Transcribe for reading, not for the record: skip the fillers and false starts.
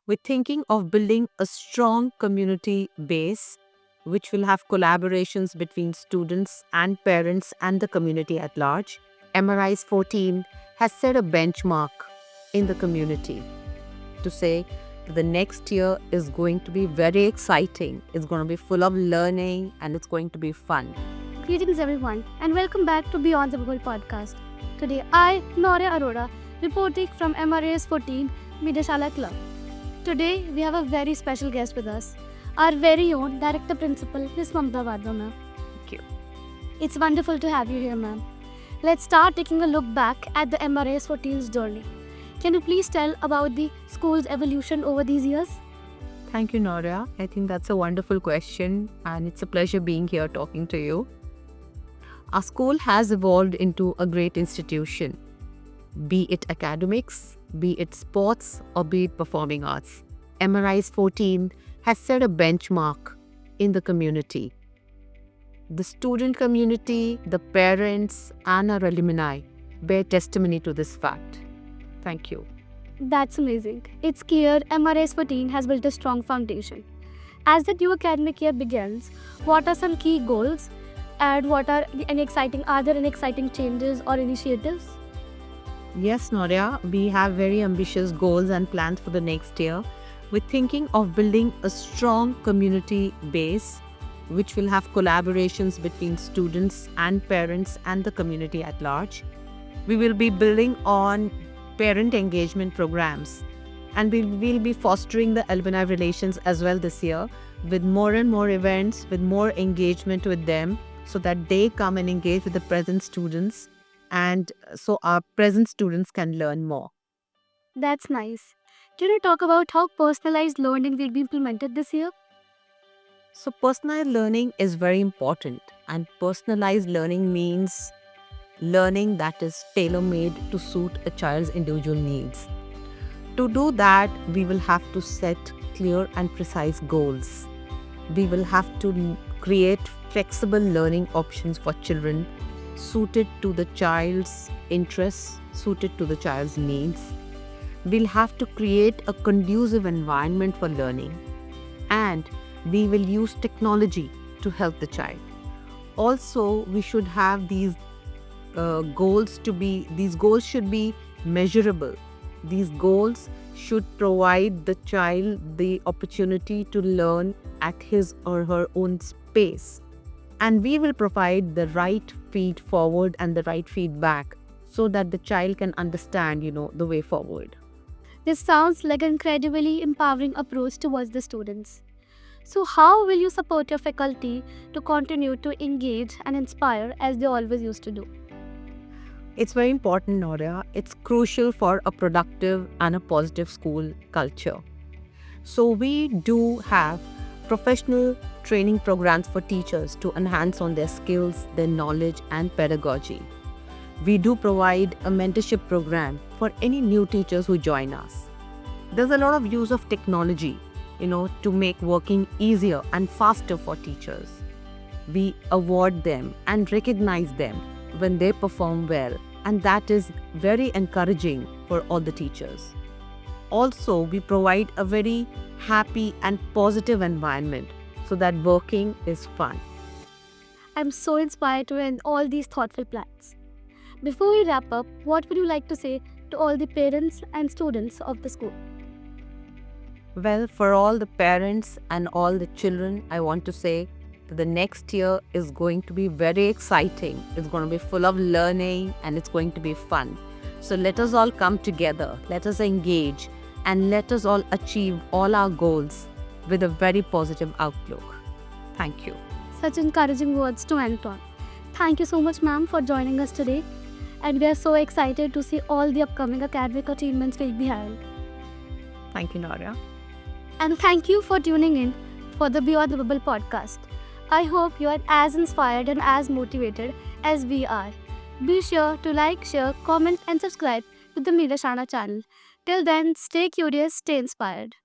We're thinking of building a strong community base which will have collaborations between students and parents and the community at large. MRI's 14 has set a benchmark in the community to say the next year is going to be very exciting. It's going to be full of learning and it's going to be fun. Greetings, everyone, and welcome back to Beyond the Bubble podcast. Today, I, Noria Arora, reporting from MRAS 14 Vidashala Club. Today, we have a very special guest with us, our very own Director Principal, Ms. Mamta Vadva, ma'am. Thank you. It's wonderful to have you here, ma'am. Let's start taking a look back at the MRAS 14's journey. Can you please tell about the school's evolution over these years? Thank you, Noria. I think that's a wonderful question, and it's a pleasure being here talking to you. Our school has evolved into a great institution, be it academics, be it sports, or be it performing arts. MRI's 14 has set a benchmark in the community. The student community, the parents, and our alumni bear testimony to this fact. Thank you. That's amazing. It's clear MRAS 14 has built a strong foundation. As the new academic year begins, what are some key goals and are there any exciting changes or initiatives? Yes, Noria, we have very ambitious goals and plans for the next year. We're thinking of building a strong community base which will have collaborations between students and parents and the community at large. We will be building on parent engagement programs and we will be fostering the alumni relations as well this year with more and more events, with more engagement with them so that they come and engage with the present students and so our present students can learn more. That's nice. Can you talk about how personalized learning will be implemented this year? So personalized learning is very important, and personalized learning means learning that is tailor-made to suit a child's individual needs. To do that, we will have to set clear and precise goals. We will have to create flexible learning options for children suited to the child's interests, suited to the child's needs. We'll have to create a conducive environment for learning, and we will use technology to help the child. Also, we should have these goals should be measurable. These goals should provide the child the opportunity to learn at his or her own pace. And we will provide the right feed forward and the right feedback so that the child can understand, the way forward. This sounds like an incredibly empowering approach towards the students. So, how will you support your faculty to continue to engage and inspire as they always used to do? It's very important, Noria. It's crucial for a productive and a positive school culture. So we do have professional training programs for teachers to enhance on their skills, their knowledge and pedagogy. We do provide a mentorship program for any new teachers who join us. There's a lot of use of technology, to make working easier and faster for teachers. We award them and recognize them when they perform well, and that is very encouraging for all the teachers. Also, we provide a very happy and positive environment so that working is fun. I'm so inspired to end all these thoughtful plans. Before we wrap up, what would you like to say to all the parents and students of the school? Well, for all the parents and all the children, I want to say that the next year is going to be very exciting. It's going to be full of learning and it's going to be fun. So let us all come together, let us engage, and let us all achieve all our goals with a very positive outlook. Thank you. Such encouraging words to end on. Thank you so much, ma'am, for joining us today. And we are so excited to see all the upcoming academic achievements will be held. Thank you, Noria. And thank you for tuning in for the Beyond the Bubble podcast. I hope you are as inspired and as motivated as we are. Be sure to like, share, comment, and subscribe to the Meera Shana channel. Till then, stay curious, stay inspired.